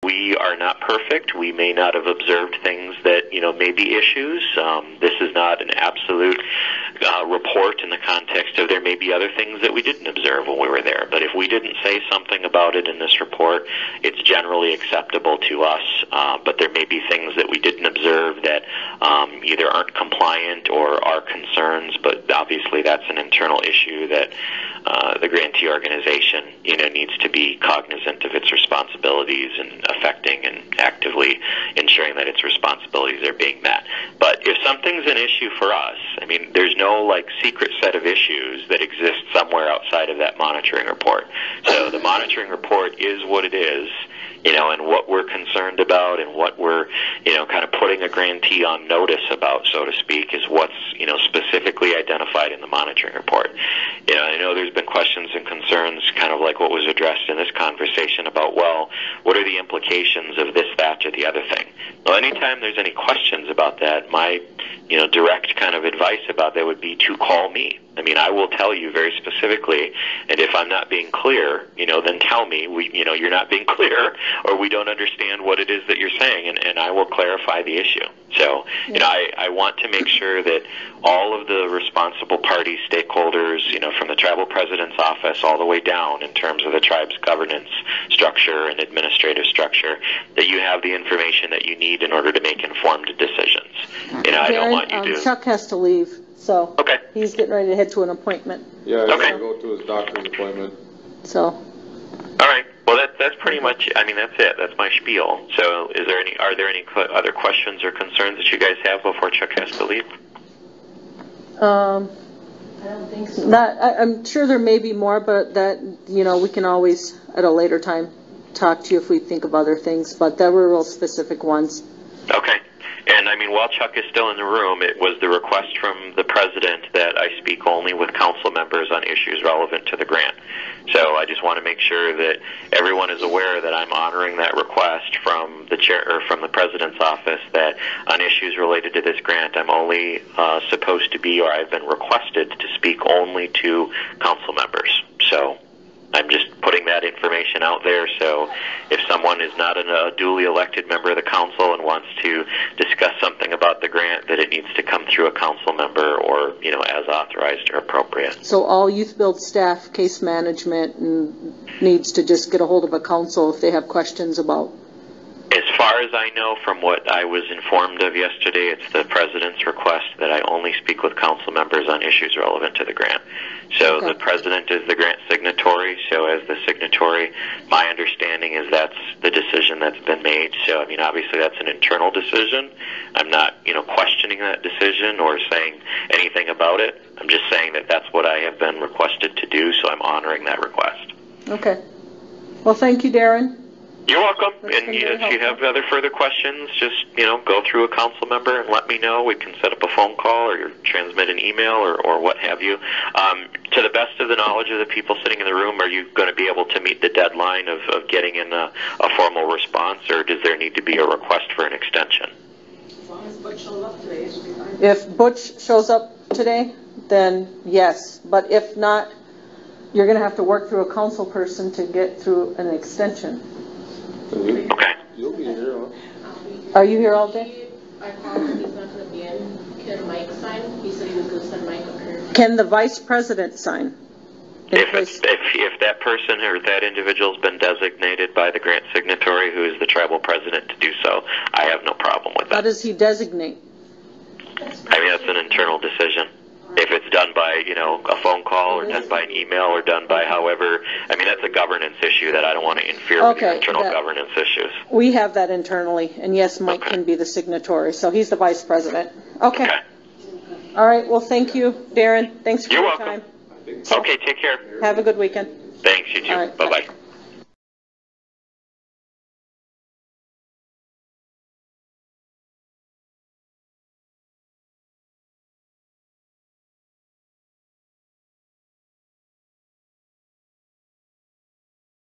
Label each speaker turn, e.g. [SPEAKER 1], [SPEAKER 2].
[SPEAKER 1] we are not perfect. We may not have observed things that, may be issues. This is not an absolute report in the context of there may be other things that we didn't observe when we were there. But if we didn't say something about it in this report, it's generally acceptable to us. But there may be things that we didn't observe that either aren't compliant or are concerns. But obviously that's an internal issue that the grantee organization, needs to be cognizant of its responsibilities and affecting and actively ensuring that its responsibilities are being met. But if something's an issue for us, there's no secret set of issues that exist somewhere outside of that monitoring report. So the monitoring report is what it is, and what we're concerned about and what we're, kind of putting a grantee on notice about, so to speak, is what's, specifically identified in the monitoring report. I know there's been questions and concerns, kind of like what was addressed in this conversation about, well, what are the implications of this, that, or the other thing? Well, anytime there's any questions about that, my, direct kind of advice about that would be to call me. I will tell you very specifically, and if I'm not being clear, then tell me, you're not being clear, or we don't understand what it is that you're saying, and I will clarify the issue. So, I want to make sure that all of the responsible parties, stakeholders, from the tribal president's office all the way down in terms of the tribe's governance structure and administrative structure, that you have the information that you need in order to make informed decisions.
[SPEAKER 2] Darren,
[SPEAKER 1] I don't want you to...
[SPEAKER 2] Chuck has to leave, so
[SPEAKER 1] okay.
[SPEAKER 2] He's getting ready to head to an appointment.
[SPEAKER 3] Yeah, he's going to go to his doctor's appointment.
[SPEAKER 2] So.
[SPEAKER 1] All right. Well, that's pretty much, that's it. That's my spiel. So are there any other questions or concerns that you guys have before Chuck has to leave?
[SPEAKER 2] I don't think so. I'm sure there may be more, but that, we can always, at a later time, talk to you if we think of other things, but there were real specific ones.
[SPEAKER 1] Okay. And while Chuck is still in the room, it was the request from the president that I speak only with council members on issues relevant to the grant. So I just want to make sure that everyone is aware that I'm honoring that request from the chair or from the president's office, that on issues related to this grant, I'm only supposed to be, or I've been requested to speak only to council members. So I'm just putting that information out there, so if someone is not a duly elected member of the council and wants to discuss something about the grant, that it needs to come through a council member or, as authorized or appropriate.
[SPEAKER 2] So all Youthbuild staff, case management, needs to just get a hold of a council if they have questions about.
[SPEAKER 1] As far as I know, from what I was informed of yesterday, it's the president's request that I only speak with council members on issues relevant to the grant. So the president is the grant signatory, so as the signatory, my understanding is that's the decision that's been made. So, obviously that's an internal decision. I'm not, questioning that decision or saying anything about it. I'm just saying that that's what I have been requested to do, so I'm honoring that request.
[SPEAKER 2] Okay. Well, thank you, Darren.
[SPEAKER 1] You're welcome. And if you have other further questions, just, go through a council member and let me know. We can set up a phone call or transmit an email or what have you. To the best of the knowledge of the people sitting in the room, are you going to be able to meet the deadline of getting in a formal response, or does there need to be a request for an extension?
[SPEAKER 4] As long as Butch shows up today, it should be fine.
[SPEAKER 2] If Butch shows up today, then yes. But if not, you're going to have to work through a council person to get through an extension.
[SPEAKER 1] Okay.
[SPEAKER 3] You'll be here, huh?
[SPEAKER 2] Are you here all day?
[SPEAKER 4] I called him, he's not going to be in. Can Mike sign? He said he was going to send Mike up here.
[SPEAKER 2] Can the vice president sign?
[SPEAKER 1] If that person or that individual's been designated by the grant signatory, who is the tribal president, to do so, I have no problem with that.
[SPEAKER 2] How does he designate?
[SPEAKER 1] That's an internal decision. If it's done by, a phone call or done by an email or done by however, that's a governance issue that I don't want to interfere with your internal governance issues.
[SPEAKER 2] We have that internally, and yes, Mike can be the signatory, so he's the vice president. Okay. All right, well, thank you, Darren. Thanks for your time.
[SPEAKER 1] Okay, take care.
[SPEAKER 2] Have a good weekend.
[SPEAKER 1] Thanks, you too.
[SPEAKER 2] All right,
[SPEAKER 1] bye-bye.